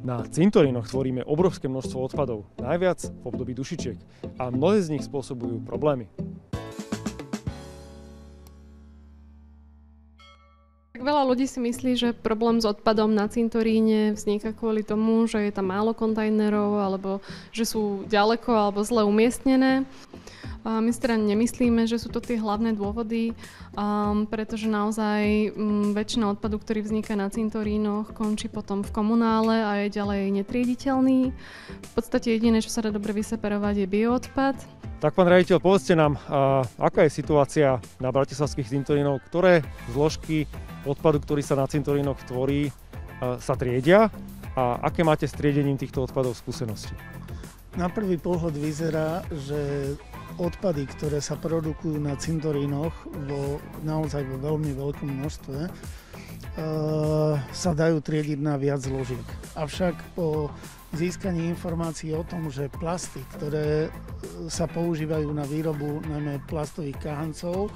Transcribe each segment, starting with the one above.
Na cintorínoch tvoríme obrovské množstvo odpadov, najviac v období dušičiek, a mnohé z nich spôsobujú problémy. Veľa ľudí si myslí, že problém s odpadom na cintoríne vzniká kvôli tomu, že je tam málo kontajnerov, alebo že sú ďaleko alebo zle umiestnené. My si teda nemyslíme, že sú to tie hlavné dôvody, pretože naozaj väčšina odpadu, ktorý vzniká na cintorínoch, končí potom v komunále a je ďalej netriediteľný. V podstate jediné, čo sa dá dobre vyseparovať, je bioodpad. Tak, pán riaditeľ, povedzte nám, aká je situácia na bratislavských cintorínoch, ktoré zložky odpadu, ktorý sa na cintorínoch tvorí, sa triedia a aké máte s triedením týchto odpadov skúsenosti? Na prvý pohľad vyzerá, že odpady, ktoré sa produkujú na cintorínoch naozaj vo veľmi veľkom množstve, sa dajú triediť na viac zložiek. Avšak po získaní informácií o tom, že plasty, ktoré sa používajú na výrobu najmä plastových káhancov,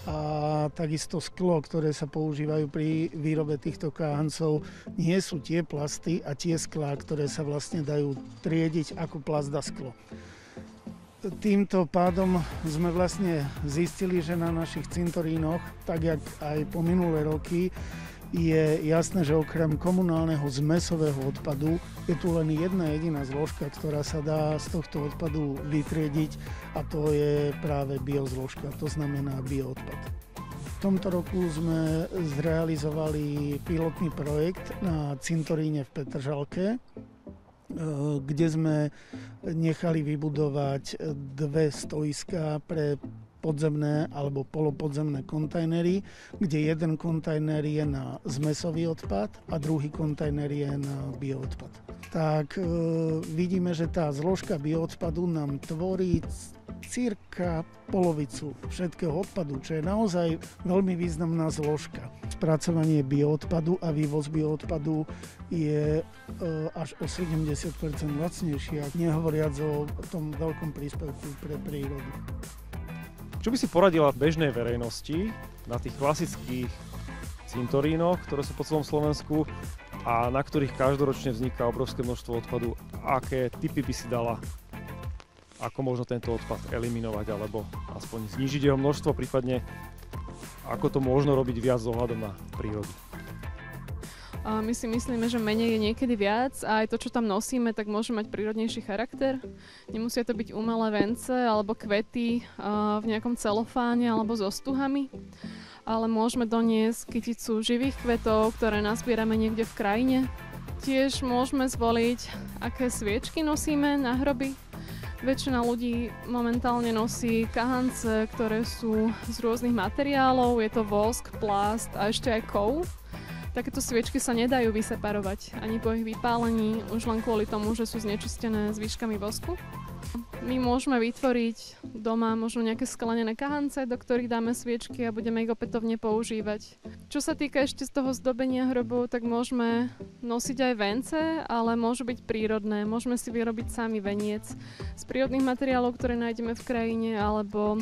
a takisto sklo, ktoré sa používajú pri výrobe týchto káhancov, nie sú tie plasty a tie sklá, ktoré sa vlastne dajú triediť ako plast a sklo. Týmto pádom sme vlastne zistili, že na našich cintorínoch, tak jak aj po minulé roky, je jasné, že okrem komunálneho zmesového odpadu je tu len jedna jediná zložka, ktorá sa dá z tohto odpadu vytriediť, a to je práve biozložka, to znamená bioodpad. V tomto roku sme zrealizovali pilotný projekt na cintoríne v Petržalke, kde sme nechali vybudovať 2 stojiská pre podzemné alebo polopodzemné kontajnery, kde jeden kontajner je na zmesový odpad a druhý kontajner je na bioodpad. Tak vidíme, že tá zložka bioodpadu nám tvorí cirka polovicu všetkého odpadu, čo je naozaj veľmi významná zložka. Spracovanie bioodpadu a vývoz bioodpadu je až o 70% lacnejšie, nehovoriac o tom veľkom príspevku pre prírodu. Čo by si poradila bežnej verejnosti na tých klasických cintorínoch, ktoré sú po celom Slovensku a na ktorých každoročne vzniká obrovské množstvo odpadu? Aké tipy by si dala, ako možno tento odpad eliminovať alebo aspoň znížiť jeho množstvo, prípadne ako to možno robiť viac s ohľadom na prírodu? My si myslíme, že menej je niekedy viac a aj to, čo tam nosíme, tak môže mať prírodnejší charakter. Nemusia to byť umelé vence alebo kvety v nejakom celofáne alebo so stuhami, ale môžeme doniesť kyticu živých kvetov, ktoré nazbierame niekde v krajine. Tiež môžeme zvoliť, aké sviečky nosíme na hroby. Väčšina ľudí momentálne nosí kahance, ktoré sú z rôznych materiálov. Je to vosk, plast a ešte aj kov. Takéto sviečky sa nedajú vyseparovať ani po ich vypálení, už len kvôli tomu, že sú znečistené zvyškami vosku. My môžeme vytvoriť doma možno nejaké sklenené kahance, do ktorých dáme sviečky a budeme ich opätovne používať. Čo sa týka ešte z toho zdobenia hrobov, tak môžeme nosiť aj vence, ale môžu byť prírodné. Môžeme si vyrobiť sami veniec z prírodných materiálov, ktoré nájdeme v krajine, alebo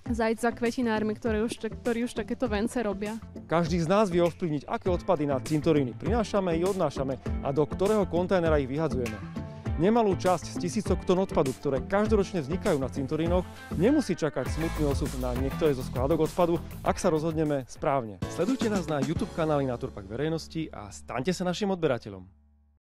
zajsť za kvetinármi, ktorí už takéto vence robia. Každý z nás vie ovplyvniť, aké odpady na cintoríny prinášame i odnášame a do ktorého kontajnera ich vyhadzujeme. Nemalú časť z tisícok tón odpadu, ktoré každoročne vznikajú na cintorínoch, nemusí čakať smutný osud na niektoré zo skládok odpadu, ak sa rozhodneme správne. Sledujte nás na YouTube kanáli Naturpark verejnosti a staňte sa našim odberateľom.